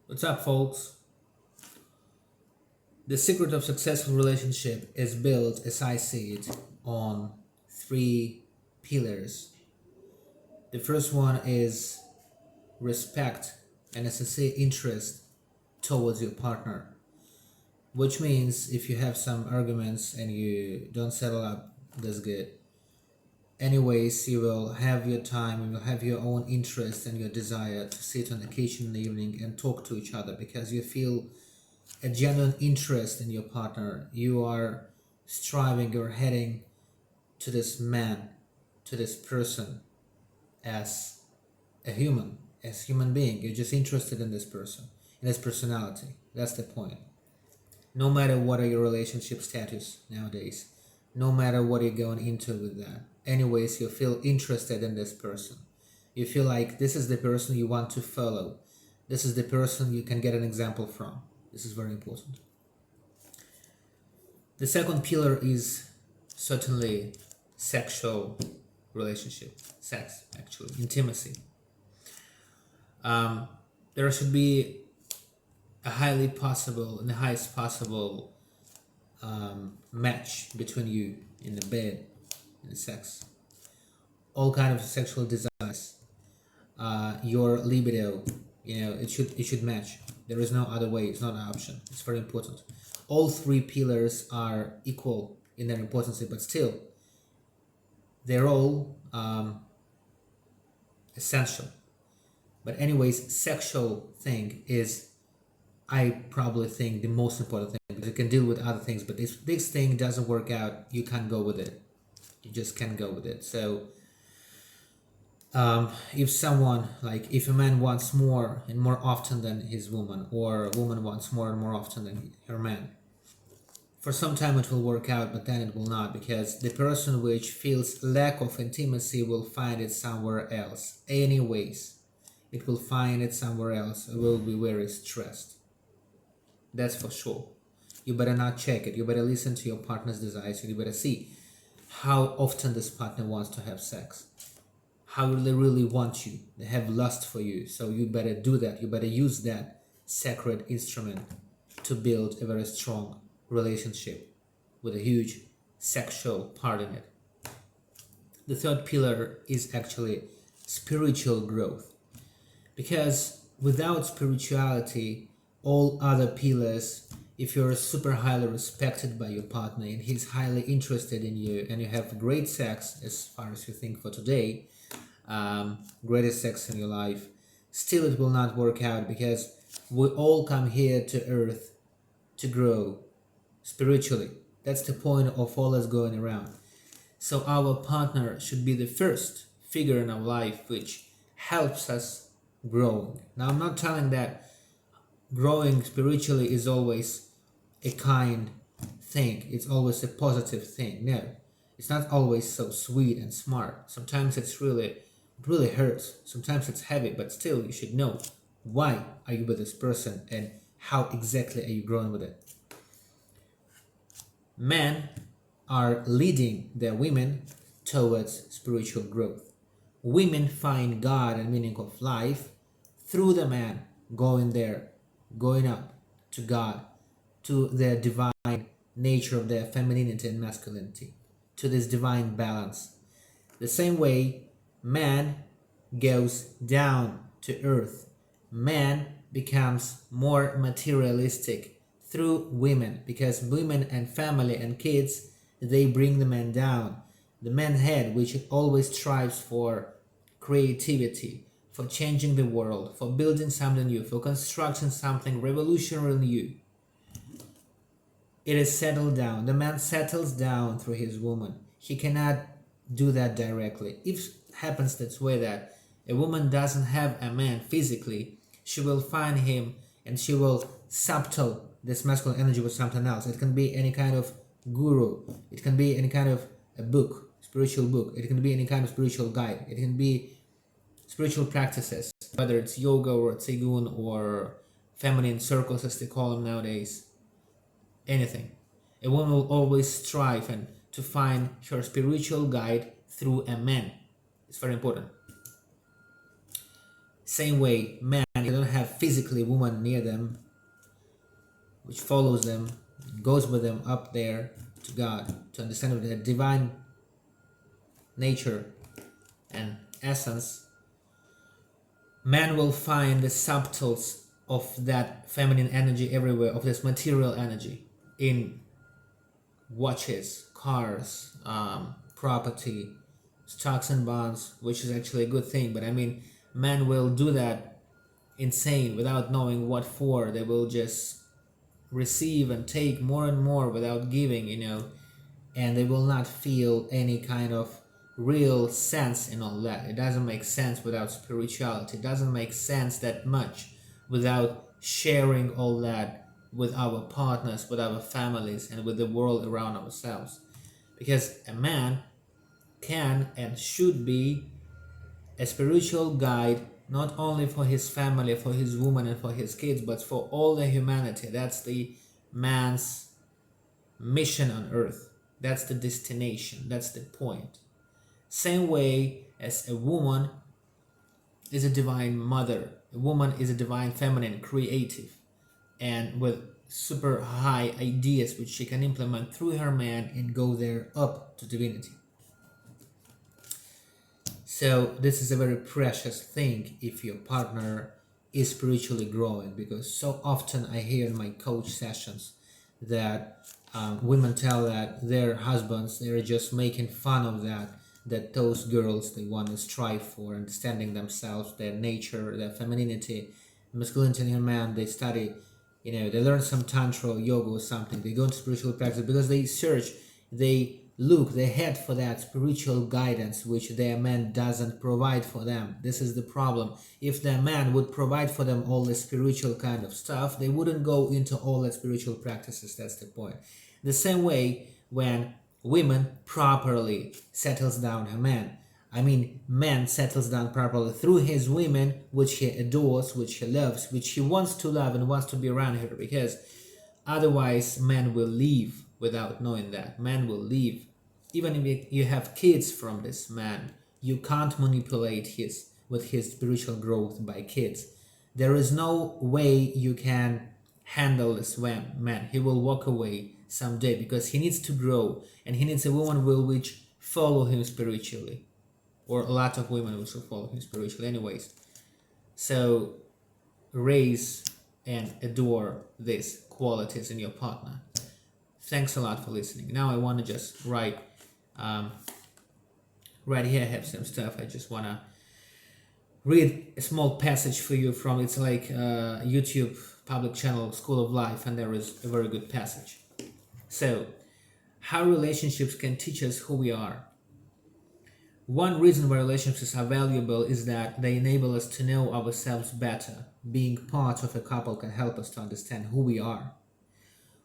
What's up, folks? The secret of successful relationship is built, as I see it, on three pillars. The first one is respect and a sincere interest towards your partner, which means if you have some arguments and you don't settle up, that's good. Anyways, you will have your time, you will have your own interest and your desire to sit on the kitchen in the evening and talk to each other because you feel a genuine interest in your partner. You are striving, you're heading to this man, to this person as a human being. You're just interested in this person, in his personality. That's the point. No matter what are your relationship status nowadays, no matter what you're going into with that. Anyways, you feel interested in this person. You feel like this is the person you want to follow. This is the person you can get an example from. This is very important. The second pillar is certainly sexual relationship, sex, actually, intimacy. There should be a highly possible and the highest possible match between you in the bed, in the sex. All kind of sexual desires, your libido, it should match. There is no other way. It's not an option. It's very important. All three pillars are equal in their importance, but still, they're all essential. But anyways, sexual thing is, I probably think, the most important thing because you can deal with other things. But if this thing doesn't work out, you can't go with it. You just can't go with it. So if a man wants more and more often than his woman, or a woman wants more and more often than her man, for some time it will work out, but then it will not, because the person which feels lack of intimacy will find it somewhere else. Anyways, it will find it somewhere else. It will be very stressed. That's for sure. You better not check it. You better listen to your partner's desires. You better see how often this partner wants to have sex. How they really want you. They have lust for you. So you better do that. You better use that sacred instrument to build a very strong relationship with a huge sexual part in it. The third pillar is actually spiritual growth. Because without spirituality, all other pillars, if you're super highly respected by your partner and he's highly interested in you and you have great sex, as far as you think for today, greatest sex in your life, still it will not work out, because we all come here to earth to grow spiritually. That's the point of all us going around. So our partner should be the first figure in our life which helps us growing. Now, I'm not telling that growing spiritually is always a kind thing. It's always a positive thing. No, it's not always so sweet and smart. Sometimes it really hurts. Sometimes it's heavy, but still you should know why are you with this person and how exactly are you growing with it. Men are leading their women towards spiritual growth. Women find God and meaning of life through the man going there, going up to God, to their divine nature of their femininity and masculinity, to this divine balance. The same way man goes down to earth, man becomes more materialistic through women, because women and family and kids, they bring the man down. The man head, which always strives for creativity, for changing the world, for building something new, for constructing something revolutionary new, it is settled down. The man settles down through his woman. He cannot do that directly. If it happens that way, that a woman doesn't have a man physically, she will find him and she will subtle this masculine energy with something else. It can be any kind of guru. It can be any kind of a book, spiritual book. It can be any kind of spiritual guide. It can be spiritual practices, whether it's yoga or qigong or feminine circles as they call them nowadays. Anything. A woman will always strive and to find her spiritual guide through a man. It's very important. Same way, men, they don't have physically woman near them, which follows them, goes with them up there to God, to understand their divine nature and essence. Man will find the subtles of that feminine energy everywhere, of this material energy, in watches, cars, property, stocks and bonds, which is actually a good thing. But I mean, men will do that insane without knowing what for. They will just receive and take more and more without giving, and they will not feel any kind of real sense in all that. It doesn't make sense without spirituality. It doesn't make sense that much without sharing all that with our partners, with our families, and with the world around ourselves. Because a man can and should be a spiritual guide not only for his family, for his woman, and for his kids, but for all the humanity. That's the man's mission on earth. That's the destination. That's the point. Same way as a woman is a divine mother. A woman is a divine feminine, creative, and with super high ideas which she can implement through her man and go there up to divinity. So this is a very precious thing if your partner is spiritually growing, because so often I hear in my coach sessions that women tell that their husbands, they're just making fun of that those girls, they want to strive for understanding themselves, their nature, their femininity, masculinity in a man. They study, they learn some tantra or yoga or something. They go into spiritual practice because they search, they look, they head for that spiritual guidance which their man doesn't provide for them. This is the problem. If their man would provide for them all the spiritual kind of stuff, they wouldn't go into all the spiritual practices. That's the point. The same way when women properly settles down her man. I mean, man settles down properly through his women, which he adores, which he loves, which he wants to love and wants to be around her, because otherwise man will leave without knowing that. Man will leave. Even if you have kids from this man, you can't manipulate his spiritual growth by kids. There is no way you can handle this man. He will walk away someday because he needs to grow, and he needs a woman which follow him spiritually, or a lot of women which will follow him spiritually anyways. So raise and adore these qualities in your partner. Thanks a lot for listening. Now I want to just write right here I have some stuff. I just want to read a small passage for you from, it's like YouTube public channel School of Life, and there is a very good passage. So, how relationships can teach us who we are. One reason why relationships are valuable is that they enable us to know ourselves better. Being part of a couple can help us to understand who we are.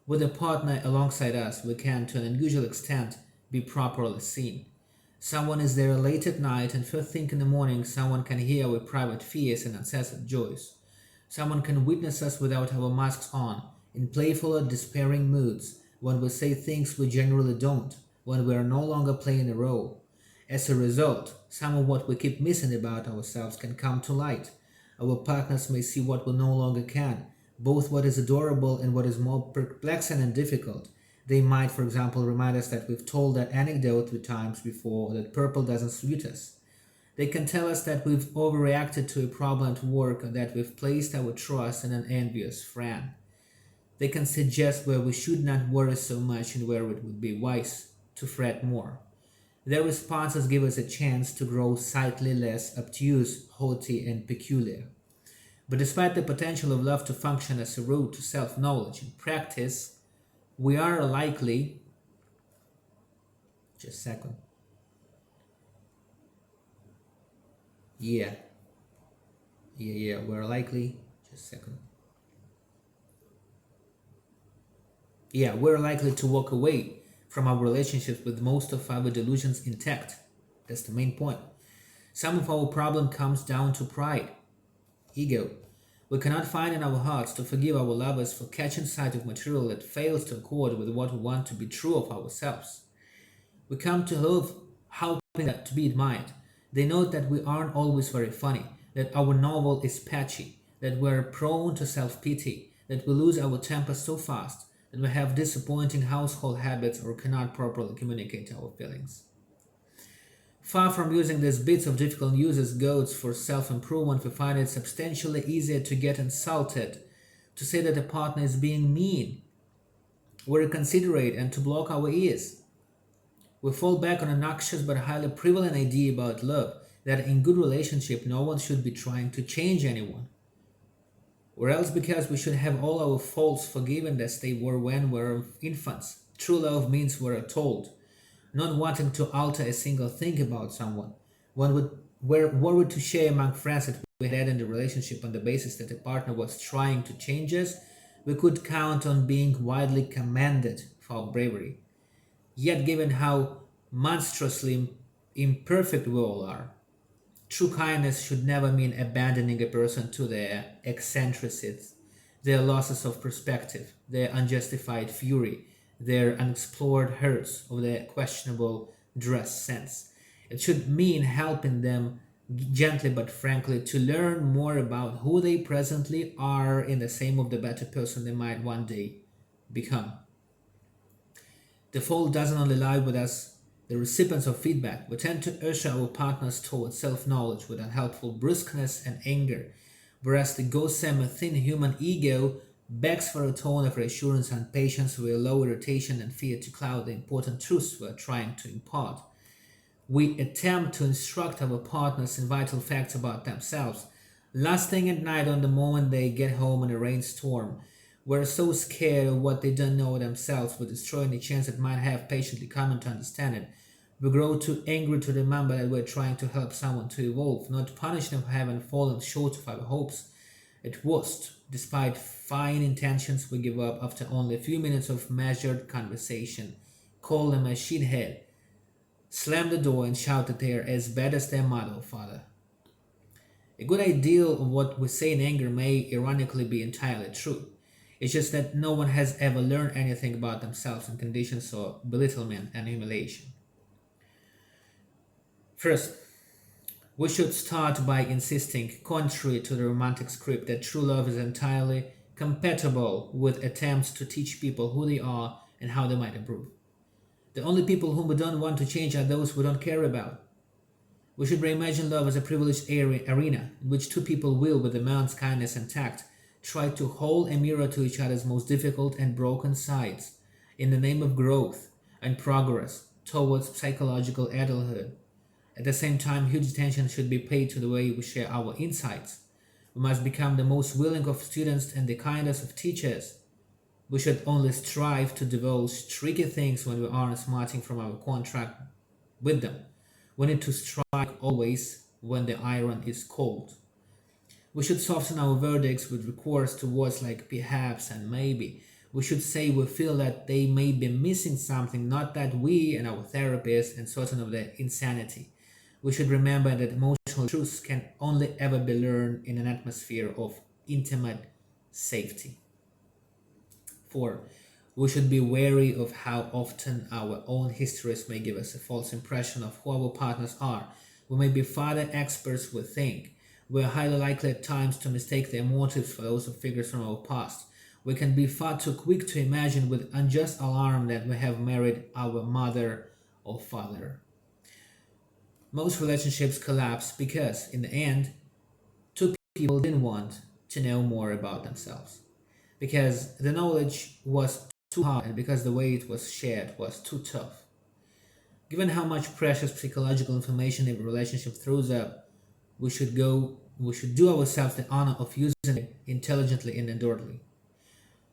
With a partner alongside us, we can, to an unusual extent, be properly seen. Someone is there late at night, and first thing in the morning, someone can hear our private fears and uncensored joys. Someone can witness us without our masks on, in playful or despairing moods, when we say things we generally don't, when we are no longer playing a role. As a result, some of what we keep missing about ourselves can come to light. Our partners may see what we no longer can, both what is adorable and what is more perplexing and difficult. They might, for example, remind us that we've told that anecdote 3 times before, or that purple doesn't suit us. They can tell us that we've overreacted to a problem at work, or that we've placed our trust in an envious friend. They can suggest where we should not worry so much and where it would be wise to fret more. Their responses give us a chance to grow slightly less obtuse, haughty, and peculiar. But despite the potential of love to function as a route to self-knowledge and practice, we are likely... Just a second. We're likely... Just a second. We're likely to walk away from our relationships with most of our delusions intact. That's the main point. Some of our problem comes down to pride, ego. We cannot find in our hearts to forgive our lovers for catching sight of material that fails to accord with what we want to be true of ourselves. We come to love hoping to be admired. They note that we aren't always very funny. that our novel is patchy, that we're prone to self-pity, that we lose our temper so fast, that we have disappointing household habits or cannot properly communicate our feelings. Far from using these bits of difficult news as goads for self-improvement, we find it substantially easier to get insulted, to say that a partner is being mean, or inconsiderate, and to block our ears. We fall back on a noxious but highly prevalent idea about love, that in good relationship no one should be trying to change anyone, or else because we should have all our faults forgiven as they were when we were infants. True love means we're told, not wanting to alter a single thing about someone. Were we to share among friends that we had in the relationship on the basis that the partner was trying to change us, we could count on being widely commended for our bravery. Yet, given how monstrously imperfect we all are, true kindness should never mean abandoning a person to their eccentricities, their losses of perspective, their unjustified fury, their unexplored hurts, or their questionable dress sense. It should mean helping them gently but frankly to learn more about who they presently are in the same of the better person they might one day become. The fault doesn't only lie with us, the recipients of feedback. We tend to usher our partners towards self-knowledge with unhelpful brusqueness and anger, whereas the gossamer thin human ego begs for a tone of reassurance and patience with low irritation and fear to cloud the important truths we are trying to impart. We attempt to instruct our partners in vital facts about themselves. Last thing at night, on the moment they get home in a rainstorm, we're so scared of what they don't know themselves will destroy any chance that might have patiently coming to understand it. We grow too angry to remember that we're trying to help someone to evolve, not to punish them for having fallen short of our hopes. At worst, despite fine intentions, we give up after only a few minutes of measured conversation, call them a shithead, slam the door, and shout that they are as bad as their mother or father. A good ideal of what we say in anger may ironically be entirely true. It's just that no one has ever learned anything about themselves in conditions of belittlement and humiliation. First, we should start by insisting, contrary to the romantic script, that true love is entirely compatible with attempts to teach people who they are and how they might improve. The only people whom we don't want to change are those we don't care about. We should reimagine love as a privileged arena in which two people will, with immense kindness and tact, try to hold a mirror to each other's most difficult and broken sides in the name of growth and progress towards psychological adulthood. At the same time, huge attention should be paid to the way we share our insights. We must become the most willing of students and the kindest of teachers. We should only strive to divulge tricky things when we aren't smarting from our contract with them. We need to strike always when the iron is cold. We should soften our verdicts with recourse to words like perhaps and maybe. We should say we feel that they may be missing something, not that we and our therapist are certain of their insanity. We should remember that emotional truths can only ever be learned in an atmosphere of intimate safety. 4. We should be wary of how often our own histories may give us a false impression of who our partners are. We may be far the experts we think. We are highly likely at times to mistake their motives for those of figures from our past. We can be far too quick to imagine with unjust alarm that we have married our mother or father. Most relationships collapse because, in the end, two people didn't want to know more about themselves. Because the knowledge was too hard and because the way it was shared was too tough. Given how much precious psychological information every relationship throws up, we should do ourselves the honor of using it intelligently and enduringly.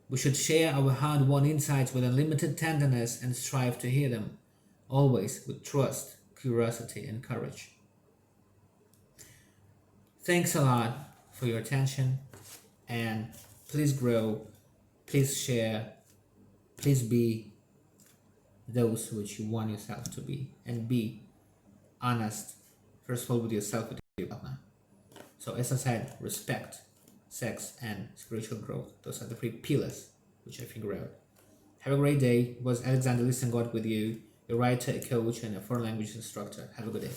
We should share our hard-won insights with unlimited tenderness and strive to hear them, always with trust, curiosity, and courage. Thanks a lot for your attention, and please grow, please share, please be those which you want yourself to be, and be honest, first of all, with yourself, with your partner. So as I said, respect, sex, and spiritual growth. Those are the 3 pillars which I figure out. Have a great day. It was Alexander Listen God with you, a writer, a coach, and a foreign language instructor. Have a good day.